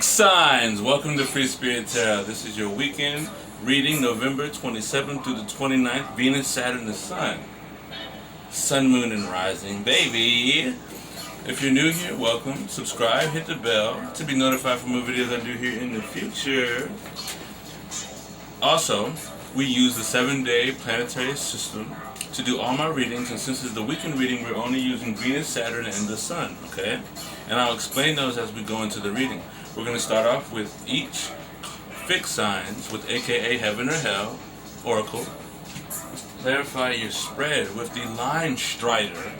Fixed signs. Welcome to Free Spirit Tarot. This is your weekend reading, November 27th through the 29th. Venus, Saturn, the Sun. Sun, Moon, and Rising, baby. If you're new here, welcome. Subscribe, hit the bell to be notified for more videos I do here in the future. Also, we use the 7-day planetary system to do all my readings, and since it's the weekend reading, we're only using Venus, Saturn, and the Sun, okay? And I'll explain those as we go into the reading. We're going to start off with each fixed signs with aka Heaven or Hell, Oracle. Clarify your spread with the Line Strider.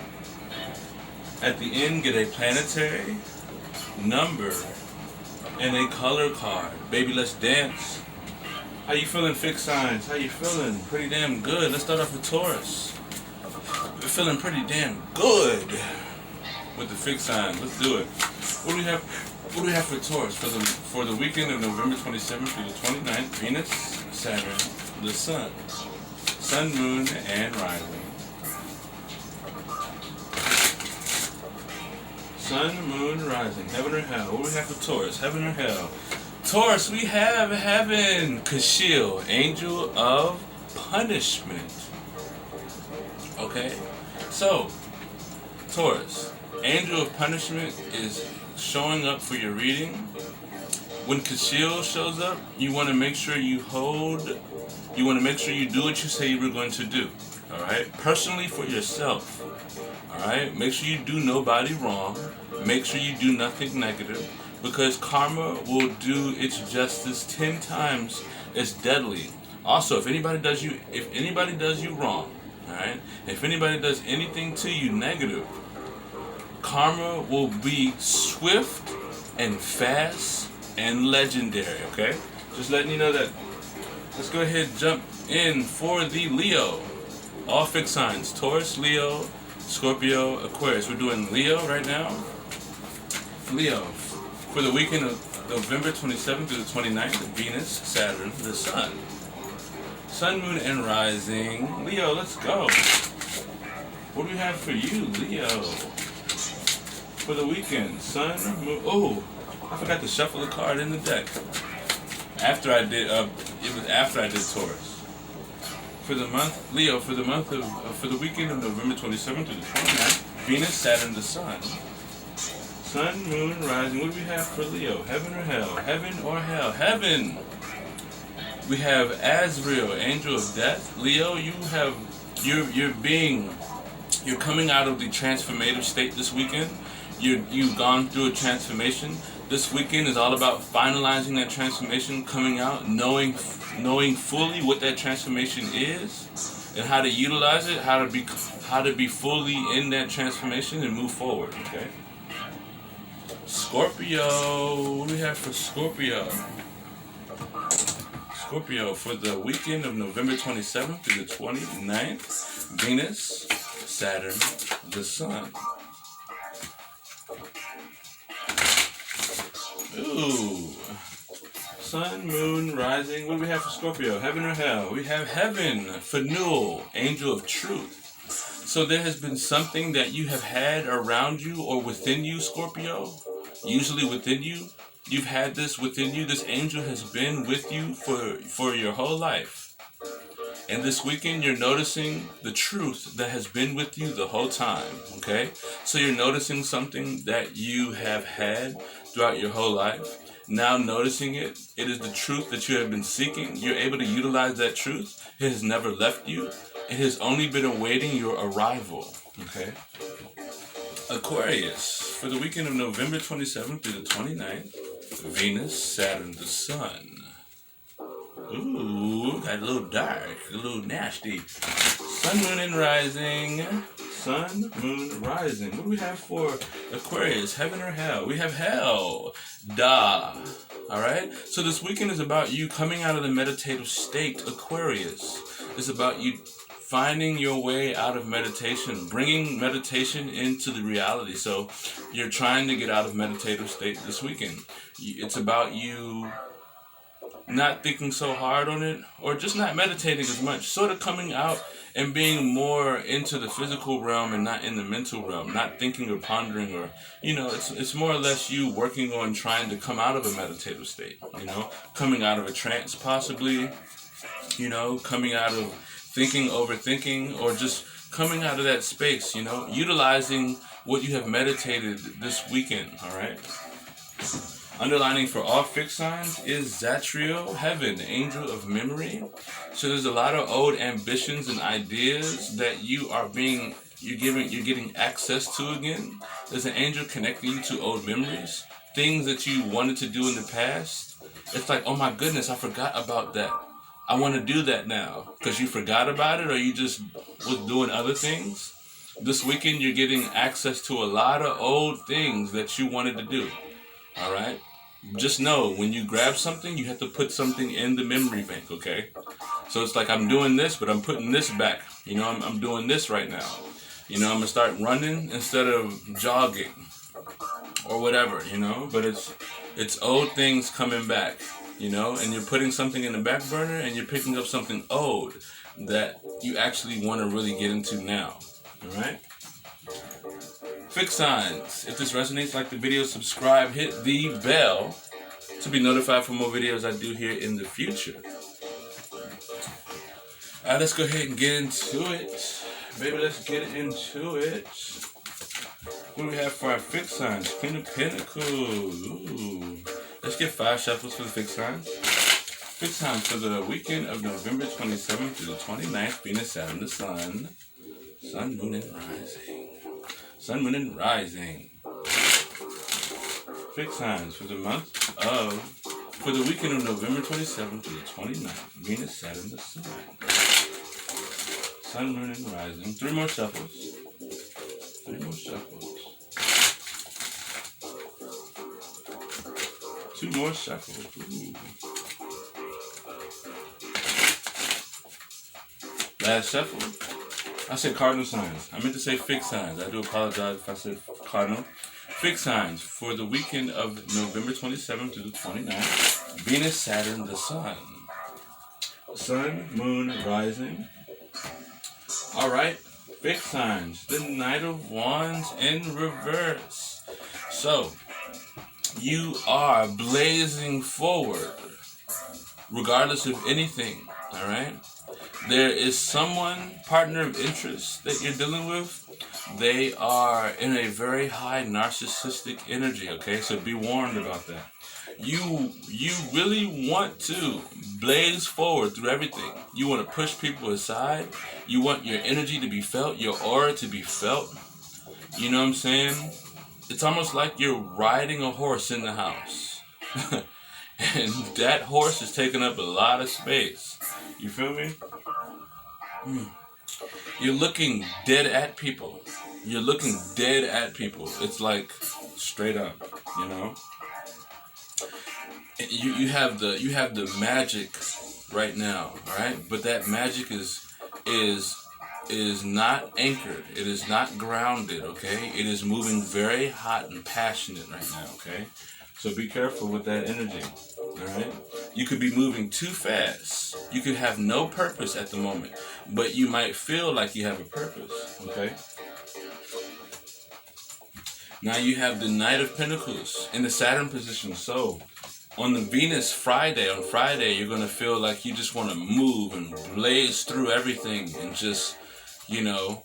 At the end, get a planetary, number, and a color card. Baby, let's dance. How you feeling, fixed signs? How you feeling? Pretty damn good. Let's start off with Taurus. We're feeling pretty damn good with the fixed signs. Let's do it. What do we have? What do we have for Taurus for the weekend of November 27th through the 29th? Venus, Saturn, the Sun, Sun, Moon, and Rising. Sun, Moon, Rising. Heaven or Hell. What do we have for Taurus? Heaven or Hell? Taurus, we have Heaven. Kashil, Angel of Punishment. Okay? So, Taurus, Angel of Punishment is showing up for your reading. When Kashil shows up, you want to make sure you make sure you do what you say you were going to do. Alright? Personally for yourself. Alright? Make sure you do nobody wrong. Make sure you do nothing negative. Because karma will do its justice 10 times as deadly. Also, if anybody does you wrong, alright? If anybody does anything to you negative, karma will be swift and fast and legendary, okay? Just letting you know that. Let's go ahead and jump in for the Leo. All fixed signs. Taurus, Leo, Scorpio, Aquarius. We're doing Leo right now. Leo. For the weekend of November 27th through the 29th, Venus, Saturn, the Sun. Sun, Moon, and Rising. Leo, let's go. What do we have for you, Leo? For the weekend, Sun, Moon. Oh, I forgot to shuffle the card in the deck. After I did, it was after I did Taurus. For the month, Leo, for the weekend of November 27th through the 29th, Venus, Saturn, the Sun. Sun, Moon, Rising. What do we have for Leo? Heaven or Hell? Heaven or Hell? Heaven! We have Azrael, Angel of Death. Leo, you're coming out of the transformative state this weekend. You've gone through a transformation. This weekend is all about finalizing that transformation, coming out, knowing fully what that transformation is and how to utilize it, how to be fully in that transformation and move forward, okay? Scorpio, what do we have for Scorpio? Scorpio, for the weekend of November 27th through the 29th, Venus, Saturn, the Sun. Ooh. Sun, Moon, Rising. What do we have for Scorpio? Heaven or Hell? We have Heaven, Fanul, Angel of Truth. So there has been something that you have had around you or within you, Scorpio. Usually within you, you've had this within you. This angel has been with you for your whole life. And this weekend, you're noticing the truth that has been with you the whole time, okay? So you're noticing something that you have had throughout your whole life. Now noticing it is the truth that you have been seeking. You're able to utilize that truth. It has never left you. It has only been awaiting your arrival, okay? Aquarius, for the weekend of November 27th through the 29th, Venus, Saturn, the Sun. Ooh, got a little dark, a little nasty. Sun, Moon, and Rising. Sun, Moon, Rising. What do we have for Aquarius? Heaven or Hell? We have Hell. Da. Alright? So this weekend is about you coming out of the meditative state, Aquarius. It's about you finding your way out of meditation, bringing meditation into the reality. So you're trying to get out of meditative state this weekend. It's about you not thinking so hard on it, or just not meditating as much, sort of coming out and being more into the physical realm and not in the mental realm, not thinking or pondering, or, you know, it's more or less you working on trying to come out of a meditative state, you know, coming out of a trance possibly, you know, coming out of thinking, overthinking, or just coming out of that space, you know, utilizing what you have meditated this weekend, all right? Underlining for all fixed signs is Zatrio, Heaven, Angel of Memory. So there's a lot of old ambitions and ideas that you're getting access to again. There's an angel connecting you to old memories, things that you wanted to do in the past. It's like, oh my goodness, I forgot about that. I want to do that now, because you forgot about it, or you just was doing other things. This weekend you're getting access to a lot of old things that you wanted to do. All right? Just know, when you grab something, you have to put something in the memory bank, okay? So it's like, I'm doing this, but I'm putting this back. You know, I'm doing this right now. You know, I'm going to start running instead of jogging or whatever, you know? But it's old things coming back, you know? And you're putting something in the back burner, and you're picking up something old that you actually want to really get into now, all right? Fixed signs. If this resonates, like the video, subscribe, hit the bell to be notified for more videos I do here in the future. Alright, let's go ahead and get into it. Baby, let's get into it. What do we have for our fixed signs? Queen of Pentacles. Ooh. Let's get 5 shuffles for the fixed signs. Fixed signs for the weekend of November 27th through the 29th. Venus, Saturn, the Sun. Sun, Moon, and Rising. Sun, Moon, and Rising. Fixed signs for the for the weekend of November 27th to the 29th. Venus, Saturn, the Sun. Sun, Moon, and Rising. 3 more shuffles. 3 more shuffles. 2 more shuffles. Ooh. Last shuffle. I said cardinal signs. I meant to say fixed signs. I do apologize if I said cardinal. Fixed signs for the weekend of November 27th to the 29th. Venus, Saturn, the Sun. Sun, Moon, Rising. Alright, fixed signs. The Knight of Wands in reverse. So, you are blazing forward, regardless of anything, alright? There is someone, partner of interest that you're dealing with. They are in a very high narcissistic energy, okay? So be warned about that. You really want to blaze forward through everything. You want to push people aside. You want your energy to be felt, your aura to be felt. You know what I'm saying? It's almost like you're riding a horse in the house. And that horse is taking up a lot of space. You feel me? You're looking dead at people. You're looking dead at people. It's like straight up, you know. You have the magic right now, all right? But that magic is not anchored. It is not grounded, okay? It is moving very hot and passionate right now, okay? So be careful with that energy, all right? You could be moving too fast. You could have no purpose at the moment, but you might feel like you have a purpose, okay? Now you have the Knight of Pentacles in the Saturn position. So on the Venus on Friday, you're going to feel like you just want to move and blaze through everything and just, you know,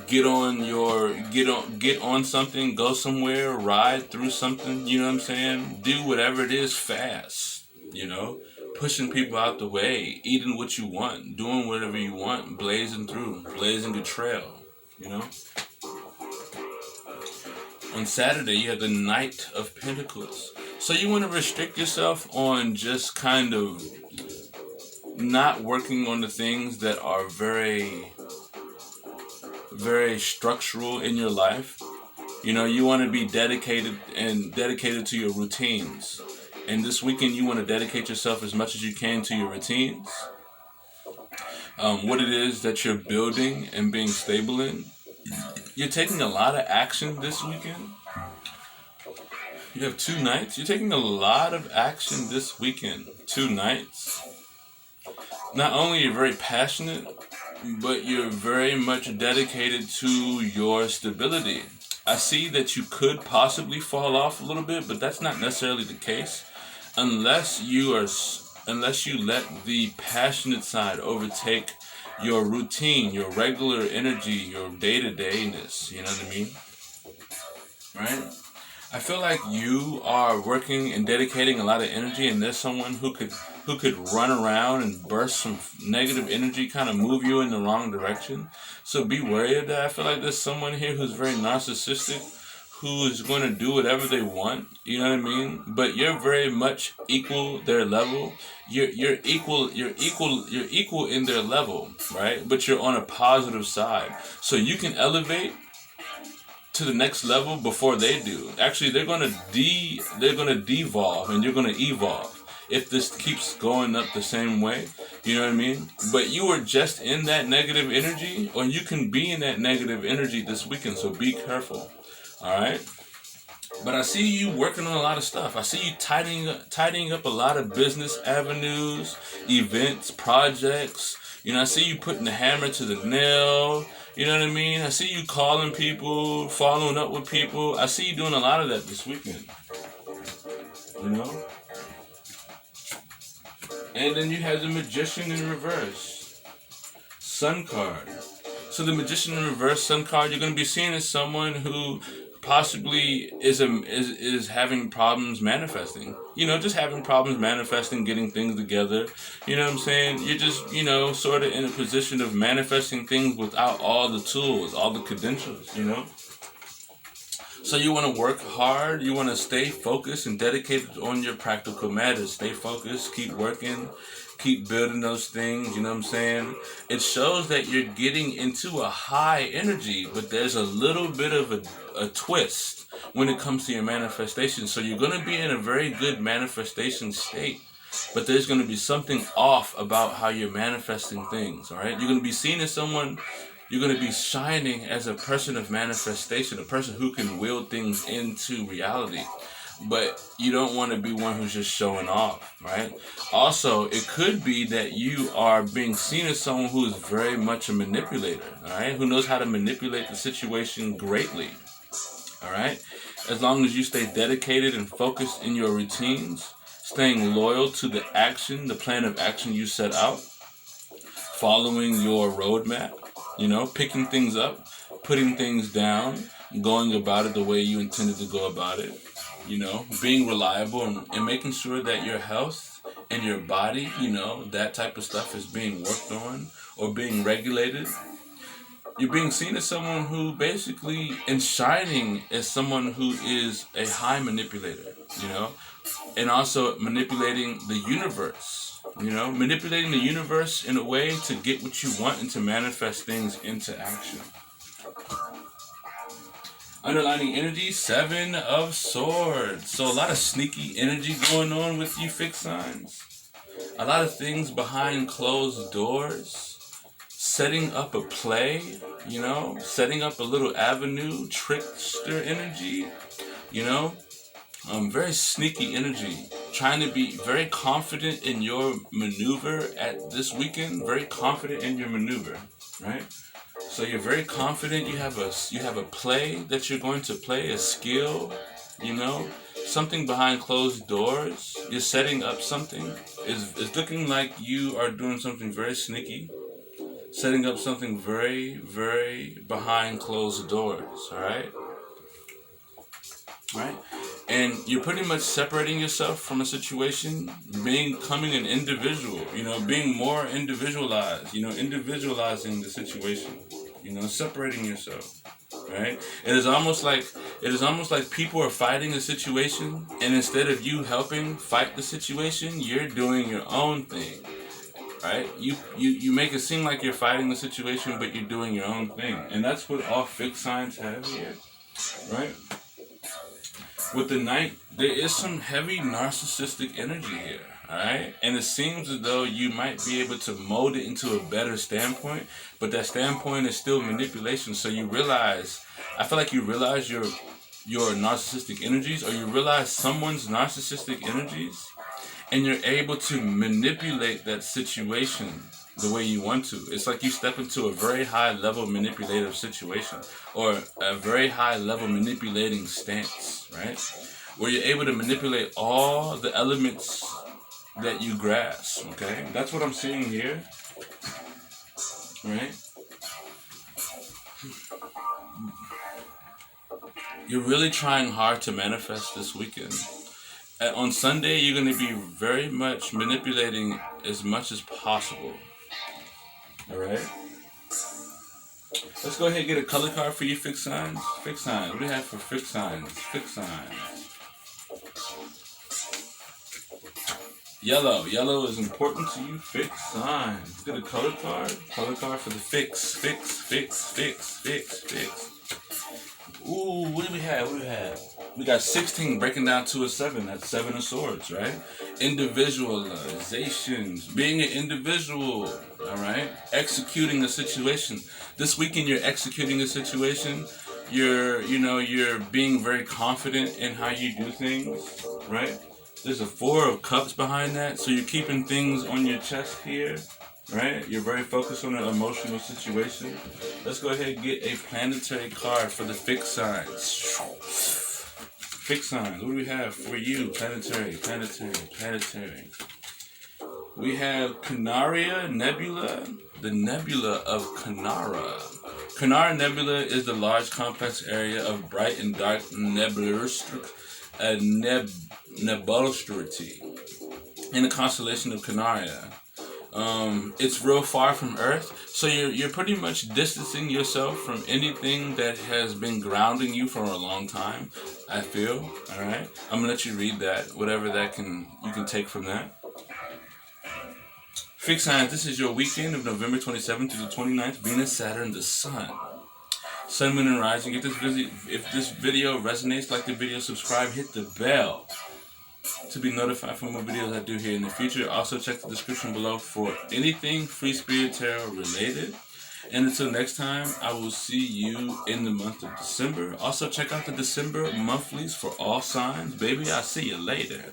get on something, go somewhere, ride through something, you know what I'm saying? Do whatever it is fast, you know? Pushing people out the way, eating what you want, doing whatever you want, blazing through, blazing a trail, you know? On Saturday, you have the Knight of Pentacles. So you want to restrict yourself on just kind of not working on the things that are very, very structural in your life. You know, you want to be dedicated to your routines. And this weekend, you want to dedicate yourself as much as you can to your routines. What it is that you're building and being stable in. You're taking a lot of action this weekend. You have 2 nights. You're taking a lot of action this weekend. 2 nights. Not only are you very passionate, but you're very much dedicated to your stability. I see that you could possibly fall off a little bit, but that's not necessarily the case unless you let the passionate side overtake your routine, your regular energy, your day-to-dayness. You know what I mean? Right? I feel like you are working and dedicating a lot of energy, and there's someone who could run around and burst some negative energy, kind of move you in the wrong direction. So be wary of that. I feel like there's someone here who's very narcissistic, who is going to do whatever they want. You know what I mean? But you're very much equal their level. You're equal in their level, right? But you're on a positive side, so you can elevate to the next level before they do. Actually, they're gonna devolve and you're gonna evolve if this keeps going up the same way. You know what I mean? But you are just in that negative energy, or you can be in that negative energy this weekend. So be careful. All right. But I see you working on a lot of stuff. I see you tidying up a lot of business avenues, events, projects. You know, I see you putting the hammer to the nail. You know what I mean? I see you calling people, following up with people. I see you doing a lot of that this weekend. You know? And then you have the Magician in reverse. Sun card. So the Magician in reverse, Sun card, you're going to be seen as someone who possibly is having problems manifesting. You know, just having problems manifesting, getting things together. You know what I'm saying? You're just, you know, sort of in a position of manifesting things without all the tools, all the credentials, you know? So you want to work hard. You want to stay focused and dedicated on your practical matters. Stay focused, keep working, keep building those things, you know what I'm saying? It shows that you're getting into a high energy, but there's a little bit of a twist when it comes to your manifestation. So you're going to be in a very good manifestation state, but there's going to be something off about how you're manifesting things, all right? You're going to be seen as someone, you're going to be shining as a person of manifestation, a person who can will things into reality. But you don't want to be one who's just showing off, right? Also, it could be that you are being seen as someone who is very much a manipulator, all right? Who knows how to manipulate the situation greatly, all right? As long as you stay dedicated and focused in your routines, staying loyal to the action, the plan of action you set out, following your roadmap, you know, picking things up, putting things down, going about it the way you intended to go about it. You know, being reliable and making sure that your health and your body, you know, that type of stuff is being worked on or being regulated. You're being seen as someone who basically, and shining as someone who is a high manipulator, you know, and also manipulating the universe, you know, manipulating the universe in a way to get what you want and to manifest things into action. Underlining energy, 7 of Swords. So a lot of sneaky energy going on with you, fixed signs. A lot of things behind closed doors. Setting up a play, you know. Setting up a little avenue, trickster energy, you know. Very sneaky energy. Trying to be very confident in your maneuver at this weekend. Very confident in your maneuver, right? So you're very confident. You have a play that you're going to play, a skill, you know, something behind closed doors. You're setting up something. It's looking like you are doing something very sneaky, setting up something very, very behind closed doors. All right. Right? And you're pretty much separating yourself from a situation, becoming an individual, you know, being more individualized, you know, individualizing the situation, you know, separating yourself, right? It is almost like people are fighting a situation, and instead of you helping fight the situation, you're doing your own thing, right? You make it seem like you're fighting the situation, but you're doing your own thing. And that's what all fixed signs have here, right? With the Knight, there is some heavy narcissistic energy here, alright? And it seems as though you might be able to mold it into a better standpoint, but that standpoint is still manipulation. So you realize, I feel like you realize your narcissistic energies, or you realize someone's narcissistic energies, and you're able to manipulate that situation the way you want to. It's like you step into a very high level manipulative situation, or a very high level manipulating stance, right? Where you're able to manipulate all the elements that you grasp, okay? That's what I'm seeing here, right? You're really trying hard to manifest this weekend. On Sunday, you're going to be very much manipulating as much as possible. All right? Let's go ahead and get a color card for you, fixed signs. Fixed signs. What do we have for fixed signs? Fixed signs. Yellow. Yellow is important to you, fixed signs. Let's get a color card. Color card for the fix. Ooh, what do we have? What do we have? We got 16 breaking down to a 7. That's 7 of swords, right? Individualizations. Being an individual, all right? Executing the situation. This weekend you're executing the situation. You're being very confident in how you do things, right? There's a 4 of cups behind that. So you're keeping things on your chest here, right? You're very focused on an emotional situation. Let's go ahead and get a planetary card for the fixed signs. Fixed signs. What do we have for you? Planetary. We have Canaria Nebula. The Nebula of Canara. Canara Nebula is the large complex area of bright and dark nebulosity in the constellation of Canaria. It's real far from Earth, so you're pretty much distancing yourself from anything that has been grounding you for a long time, I feel. All right, I'm gonna let you read that, whatever that you can take from that. Fixed signs. This is your weekend of November 27th to the 29th. Venus, Saturn, the Sun. Sun, Moon, and Rising. If this video resonates, like the video, subscribe, hit the bell to be notified for more videos I do here in the future. Also check the description below for anything Free Spirit Tarot related. And until next time, I will see you in the month of December. Also check out the December monthlies for all signs. Baby, I'll see you later.